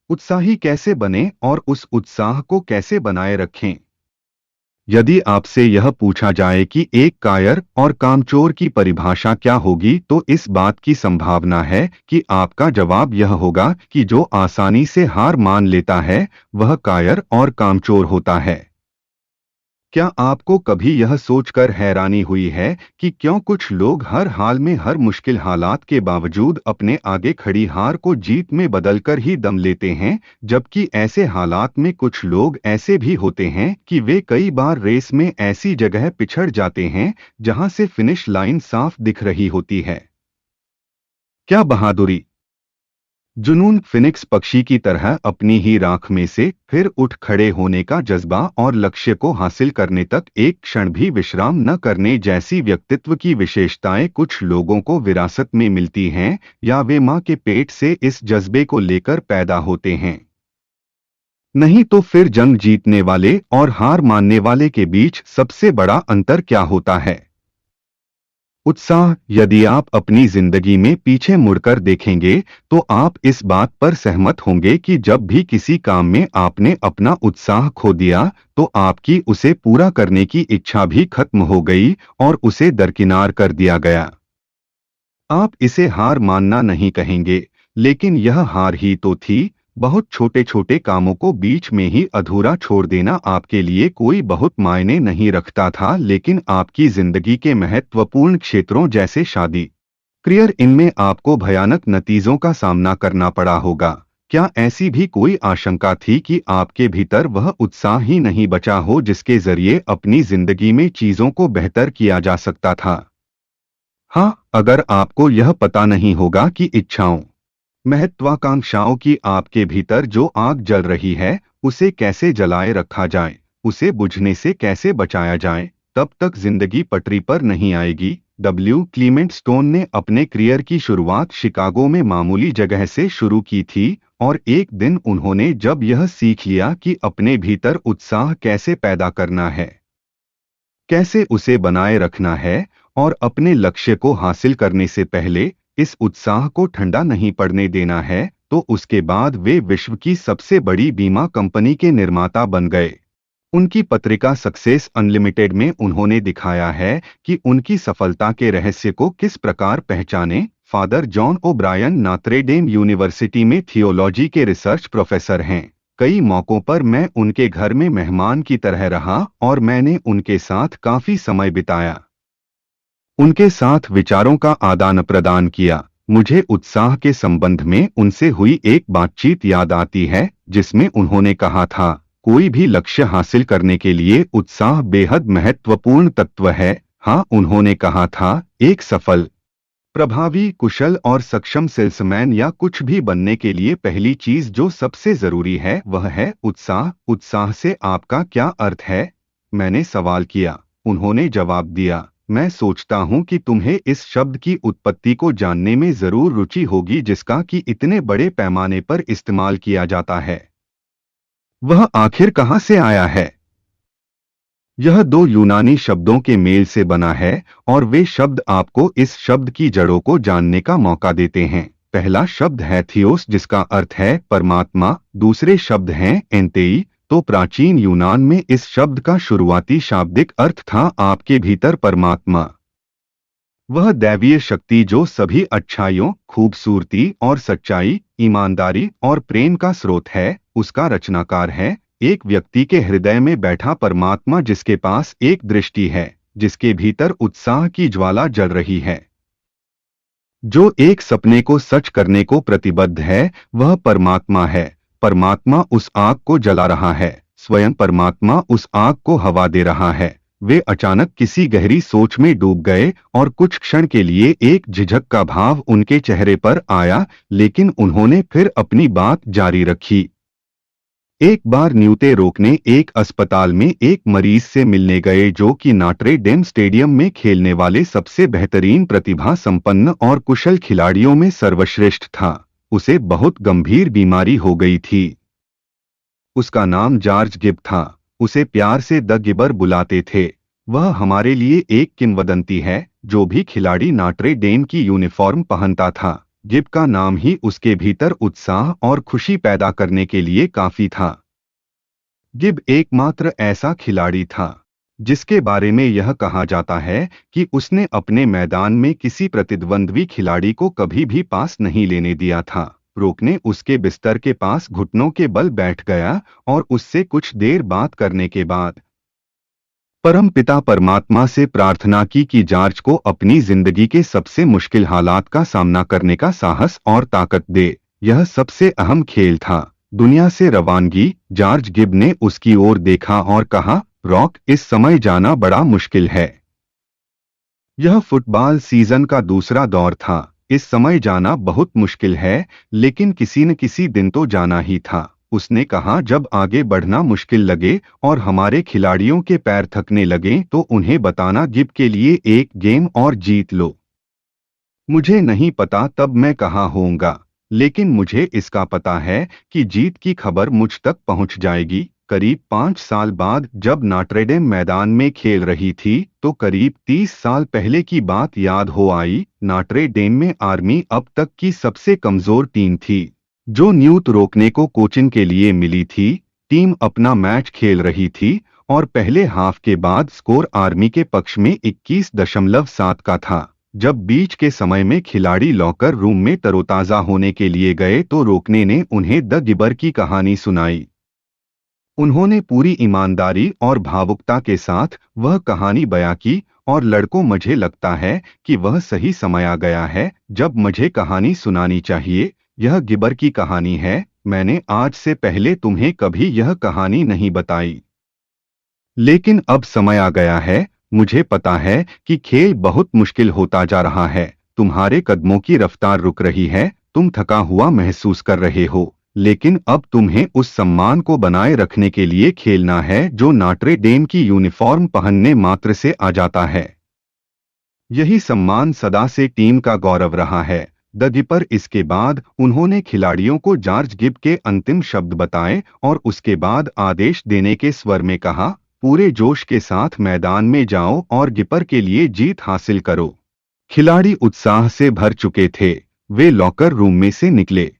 उत्साही कैसे बने और उस उत्साह को कैसे बनाए रखें? यदि आपसे यह पूछा जाए कि एक कायर और कामचोर की परिभाषा क्या होगी, तो इस बात की संभावना है कि आपका जवाब यह होगा कि जो आसानी से हार मान लेता है वह कायर और कामचोर होता है। क्या आपको कभी यह सोचकर हैरानी हुई है कि क्यों कुछ लोग हर हाल में हर मुश्किल हालात के बावजूद अपने आगे खड़ी हार को जीत में बदलकर ही दम लेते हैं, जबकि ऐसे हालात में कुछ लोग ऐसे भी होते हैं कि वे कई बार रेस में ऐसी जगह पिछड़ जाते हैं जहां से फिनिश लाइन साफ दिख रही होती है। क्या बहादुरी, जुनून, फिनिक्स पक्षी की तरह अपनी ही राख में से फिर उठ खड़े होने का जज्बा और लक्ष्य को हासिल करने तक एक क्षण भी विश्राम न करने जैसी व्यक्तित्व की विशेषताएं कुछ लोगों को विरासत में मिलती हैं, या वे मां के पेट से इस जज्बे को लेकर पैदा होते हैं। नहीं तो फिर जंग जीतने वाले और हार मानने वाले के बीच सबसे बड़ा अंतर क्या होता है? उत्साह। यदि आप अपनी जिंदगी में पीछे मुड़कर देखेंगे तो आप इस बात पर सहमत होंगे कि जब भी किसी काम में आपने अपना उत्साह खो दिया तो आपकी उसे पूरा करने की इच्छा भी खत्म हो गई और उसे दरकिनार कर दिया गया। आप इसे हार मानना नहीं कहेंगे, लेकिन यह हार ही तो थी। बहुत छोटे छोटे कामों को बीच में ही अधूरा छोड़ देना आपके लिए कोई बहुत मायने नहीं रखता था, लेकिन आपकी जिंदगी के महत्वपूर्ण क्षेत्रों जैसे शादी, करियर, इनमें आपको भयानक नतीजों का सामना करना पड़ा होगा। क्या ऐसी भी कोई आशंका थी कि आपके भीतर वह उत्साह ही नहीं बचा हो जिसके जरिए अपनी जिंदगी में चीजों को बेहतर किया जा सकता था? हाँ, अगर आपको यह पता नहीं होगा कि इच्छाओं, महत्वाकांक्षाओं की आपके भीतर जो आग जल रही है उसे कैसे जलाए रखा जाए, उसे बुझने से कैसे बचाया जाए, तब तक जिंदगी पटरी पर नहीं आएगी। क्लीमेंट स्टोन ने अपने करियर की शुरुआत शिकागो में मामूली जगह से शुरू की थी, और एक दिन उन्होंने जब यह सीख लिया कि अपने भीतर उत्साह कैसे पैदा करना है, कैसे उसे बनाए रखना है, और अपने लक्ष्य को हासिल करने से पहले इस उत्साह को ठंडा नहीं पड़ने देना है, तो उसके बाद वे विश्व की सबसे बड़ी बीमा कंपनी के निर्माता बन गए। उनकी पत्रिका सक्सेस अनलिमिटेड में उन्होंने दिखाया है कि उनकी सफलता के रहस्य को किस प्रकार पहचाने। Father John O'Brien Notre university में थियोलॉजी के रिसर्च प्रोफेसर हैं। कई मौकों पर मैं उनके घर में मेहमान की तरह रहा और मैंने उनके साथ काफी समय बिताया, उनके साथ विचारों का आदान प्रदान किया। मुझे उत्साह के संबंध में उनसे हुई एक बातचीत याद आती है जिसमें उन्होंने कहा था, कोई भी लक्ष्य हासिल करने के लिए उत्साह बेहद महत्वपूर्ण तत्व है। हाँ, उन्होंने कहा था, एक सफल, प्रभावी, कुशल और सक्षम सेल्समैन या कुछ भी बनने के लिए पहली चीज जो सबसे जरूरी है वह है उत्साह। उत्साह से आपका क्या अर्थ है? मैंने सवाल किया। उन्होंने जवाब दिया, मैं सोचता हूं कि तुम्हें इस शब्द की उत्पत्ति को जानने में जरूर रुचि होगी जिसका कि इतने बड़े पैमाने पर इस्तेमाल किया जाता है। वह आखिर कहां से आया है? यह दो यूनानी शब्दों के मेल से बना है और वे शब्द आपको इस शब्द की जड़ों को जानने का मौका देते हैं। पहला शब्द है थियोस जिसका अर्थ है परमात्मा, दूसरे शब्द हैं एंतेई। तो प्राचीन यूनान में इस शब्द का शुरुआती शाब्दिक अर्थ था आपके भीतर परमात्मा, वह दैवीय शक्ति जो सभी अच्छाइयों, खूबसूरती और सच्चाई, ईमानदारी और प्रेम का स्रोत है, उसका रचनाकार है। एक व्यक्ति के हृदय में बैठा परमात्मा जिसके पास एक दृष्टि है, जिसके भीतर उत्साह की ज्वाला जल रही है, जो एक सपने को सच करने को प्रतिबद्ध है, वह परमात्मा है। परमात्मा उस आग को जला रहा है, स्वयं परमात्मा उस आग को हवा दे रहा है। वे अचानक किसी गहरी सोच में डूब गए और कुछ क्षण के लिए एक झिझक का भाव उनके चेहरे पर आया, लेकिन उन्होंने फिर अपनी बात जारी रखी। एक बार न्यूते रोकने एक अस्पताल में एक मरीज से मिलने गए जो कि नॉट्रे डेम स्टेडियम में खेलने वाले सबसे बेहतरीन प्रतिभा संपन्न और कुशल खिलाड़ियों में सर्वश्रेष्ठ था। उसे बहुत गंभीर बीमारी हो गई थी। उसका नाम जॉर्ज गिब था। उसे प्यार से द गिबर बुलाते थे। वह हमारे लिए एक किंवदंती है। जो भी खिलाड़ी नॉट्रे डेम की यूनिफॉर्म पहनता था गिब का नाम ही उसके भीतर उत्साह और खुशी पैदा करने के लिए काफी था। गिब एकमात्र ऐसा खिलाड़ी था जिसके बारे में यह कहा जाता है कि उसने अपने मैदान में किसी प्रतिद्वंद्वी खिलाड़ी को कभी भी पास नहीं लेने दिया था। रोकने उसके बिस्तर के पास घुटनों के बल बैठ गया और उससे कुछ देर बात करने के बाद परमपिता परमात्मा से प्रार्थना की कि जॉर्ज को अपनी जिंदगी के सबसे मुश्किल हालात का सामना करने का साहस और ताकत दे। यह सबसे अहम खेल था। दुनिया से रवानगी। जॉर्ज गिब ने उसकी ओर देखा और कहा, रॉक, इस समय जाना बड़ा मुश्किल है। यह फुटबॉल सीजन का दूसरा दौर था। इस समय जाना बहुत मुश्किल है, लेकिन किसी न किसी दिन तो जाना ही था। उसने कहा, जब आगे बढ़ना मुश्किल लगे और हमारे खिलाड़ियों के पैर थकने लगे तो उन्हें बताना गिब के लिए एक गेम और जीत लो। मुझे नहीं पता तब मैं कहाँ होऊंगा, लेकिन मुझे इसका पता है कि जीत की खबर मुझ तक पहुंच जाएगी। करीब 5 साल बाद जब नॉट्रेडेम मैदान में खेल रही थी तो करीब 30 साल पहले की बात याद हो आई। नॉट्रेडेम में आर्मी अब तक की सबसे कमजोर टीम थी, जो न्यूट रोकने को कोचिंग के लिए मिली थी। टीम अपना मैच खेल रही थी और पहले हाफ के बाद स्कोर आर्मी के पक्ष में 21.7 का था। जब बीच के समय में खिलाड़ी लॉकर रूम में तरोताजा होने के लिए गए तो रोकने ने उन्हें द गिबर की कहानी सुनाई। उन्होंने पूरी ईमानदारी और भावुकता के साथ वह कहानी बयां की और लड़कों, मुझे लगता है कि वह सही समय आ गया है जब मुझे कहानी सुनानी चाहिए। यह गिबर की कहानी है। मैंने आज से पहले तुम्हें कभी यह कहानी नहीं बताई, लेकिन अब समय आ गया है। मुझे पता है कि खेल बहुत मुश्किल होता जा रहा है। तुम्हारे कदमों की रफ्तार रुक रही है, तुम थका हुआ महसूस कर रहे हो, लेकिन अब तुम्हें उस सम्मान को बनाए रखने के लिए खेलना है जो नॉट्रे डेम की यूनिफॉर्म पहनने मात्र से आ जाता है। यही सम्मान सदा से टीम का गौरव रहा है। द गिपर। इसके बाद उन्होंने खिलाड़ियों को जॉर्ज गिब के अंतिम शब्द बताए और उसके बाद आदेश देने के स्वर में कहा, पूरे जोश के साथ मैदान में जाओ और गिपर के लिए जीत हासिल करो। खिलाड़ी उत्साह से भर चुके थे। वे लॉकर रूम में से निकले।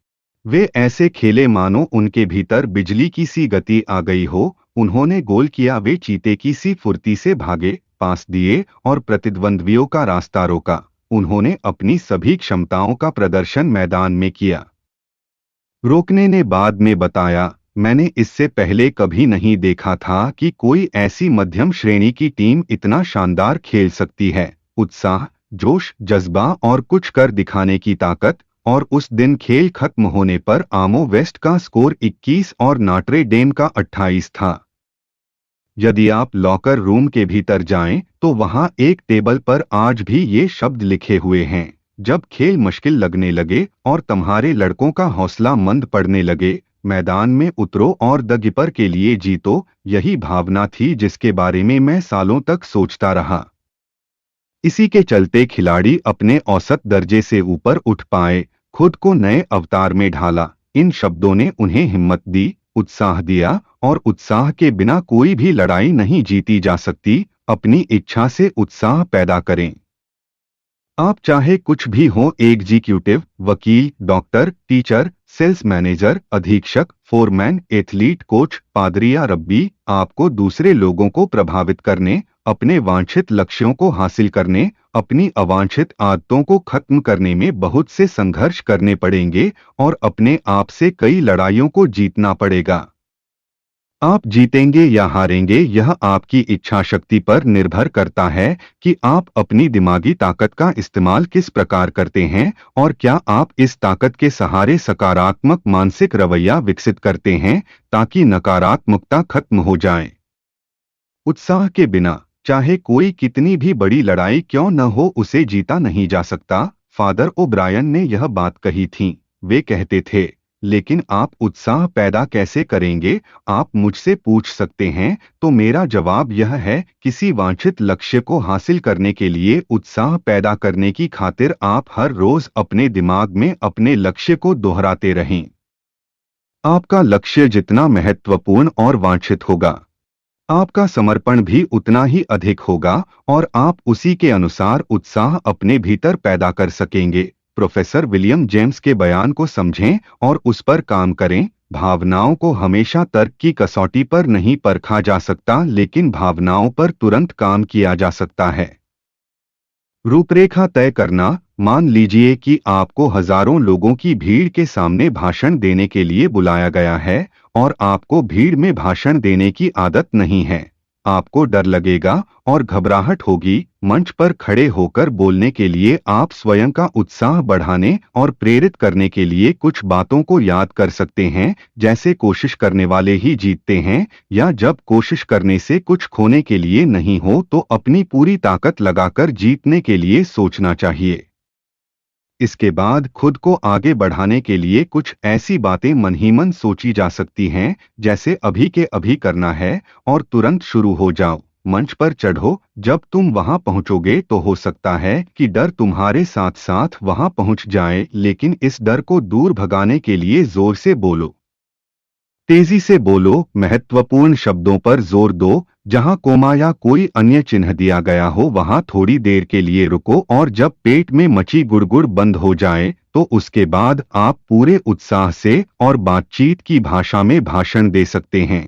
वे ऐसे खेले मानो उनके भीतर बिजली की सी गति आ गई हो। उन्होंने गोल किया, वे चीते की सी फुर्ती से भागे, पास दिए और प्रतिद्वंद्वियों का रास्ता रोका। उन्होंने अपनी सभी क्षमताओं का प्रदर्शन मैदान में किया। रोकने ने बाद में बताया, मैंने इससे पहले कभी नहीं देखा था कि कोई ऐसी मध्यम श्रेणी की टीम इतना शानदार खेल सकती है। उत्साह, जोश, जज्बा और कुछ कर दिखाने की ताकत। और उस दिन खेल खत्म होने पर आमो वेस्ट का स्कोर 21 और नॉट्रे डेम का 28 था। यदि आप लॉकर रूम के भीतर जाएं तो वहां एक टेबल पर आज भी ये शब्द लिखे हुए हैं, जब खेल मुश्किल लगने लगे और तुम्हारे लड़कों का हौसला मंद पड़ने लगे, मैदान में उतरो और द गिपर के लिए जीतो। यही भावना थी जिसके बारे में मैं सालों तक सोचता रहा। इसी के चलते खिलाड़ी अपने औसत दर्जे से ऊपर उठ पाए, खुद को नए अवतार में ढाला। इन शब्दों ने उन्हें हिम्मत दी, उत्साह दिया, और उत्साह के बिना कोई भी लड़ाई नहीं जीती जा सकती। अपनी इच्छा से उत्साह पैदा करें। आप चाहे कुछ भी हो, एग्जीक्यूटिव, वकील, डॉक्टर, टीचर, सेल्स मैनेजर, अधीक्षक, फोरमैन, एथलीट, कोच, पादरी या रब्बी, आपको दूसरे लोगों को प्रभावित करने, अपने वांछित लक्ष्यों को हासिल करने, अपनी अवांछित आदतों को खत्म करने में बहुत से संघर्ष करने पड़ेंगे और अपने आप से कई लड़ाइयों को जीतना पड़ेगा। आप जीतेंगे या हारेंगे, यह आपकी इच्छा शक्ति पर निर्भर करता है कि आप अपनी दिमागी ताकत का इस्तेमाल किस प्रकार करते हैं और क्या आप इस ताकत के सहारे सकारात्मक मानसिक रवैया विकसित करते हैं ताकि नकारात्मकता खत्म हो जाए। उत्साह के बिना चाहे कोई कितनी भी बड़ी लड़ाई क्यों न हो, उसे जीता नहीं जा सकता। फादर ओब्रायन ने यह बात कही थी। वे कहते थे, लेकिन आप उत्साह पैदा कैसे करेंगे, आप मुझसे पूछ सकते हैं, तो मेरा जवाब यह है, किसी वांछित लक्ष्य को हासिल करने के लिए उत्साह पैदा करने की खातिर आप हर रोज अपने दिमाग में अपने लक्ष्य को दोहराते रहें। आपका लक्ष्य जितना महत्वपूर्ण और वांछित होगा, आपका समर्पण भी उतना ही अधिक होगा और आप उसी के अनुसार उत्साह अपने भीतर पैदा कर सकेंगे। प्रोफेसर विलियम जेम्स के बयान को समझें और उस पर काम करें। भावनाओं को हमेशा तर्क की कसौटी पर नहीं परखा जा सकता, लेकिन भावनाओं पर तुरंत काम किया जा सकता है। रूपरेखा तय करना। मान लीजिए कि आपको हजारों लोगों की भीड़ के सामने भाषण देने के लिए बुलाया गया है और आपको भीड़ में भाषण देने की आदत नहीं है। आपको डर लगेगा और घबराहट होगी। मंच पर खड़े होकर बोलने के लिए आप स्वयं का उत्साह बढ़ाने और प्रेरित करने के लिए कुछ बातों को याद कर सकते हैं, जैसे कोशिश करने वाले ही जीतते हैं, या जब कोशिश करने से कुछ खोने के लिए नहीं हो तो अपनी पूरी ताकत लगाकर जीतने के लिए सोचना चाहिए। इसके बाद खुद को आगे बढ़ाने के लिए कुछ ऐसी बातें मन ही मन सोची जा सकती हैं, जैसे अभी के अभी करना है और तुरंत शुरू हो जाओ। मंच पर चढ़ो। जब तुम वहां पहुंचोगे तो हो सकता है कि डर तुम्हारे साथ साथ वहां पहुंच जाए, लेकिन इस डर को दूर भगाने के लिए जोर से बोलो। तेजी से बोलो। महत्वपूर्ण शब्दों पर जोर दो। जहां कोमा या कोई अन्य चिन्ह दिया गया हो वहां थोड़ी देर के लिए रुको और जब पेट में मची गुड़गुड़ बंद हो जाए तो उसके बाद आप पूरे उत्साह से और बातचीत की भाषा में भाषण दे सकते हैं।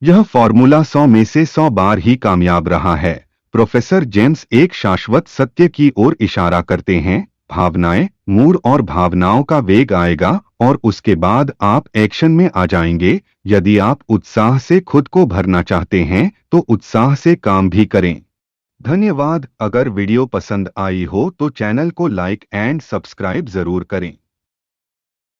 यह फॉर्मूला 100 में से 100 बार ही कामयाब रहा है। प्रोफेसर जेम्स एक शाश्वत सत्य की ओर इशारा करते हैं। भावनाएं, मूड और भावनाओं का वेग आएगा और उसके बाद आप एक्शन में आ जाएंगे। यदि आप उत्साह से खुद को भरना चाहते हैं तो उत्साह से काम भी करें। धन्यवाद। अगर वीडियो पसंद आई हो तो चैनल को लाइक एंड सब्सक्राइब जरूर करें।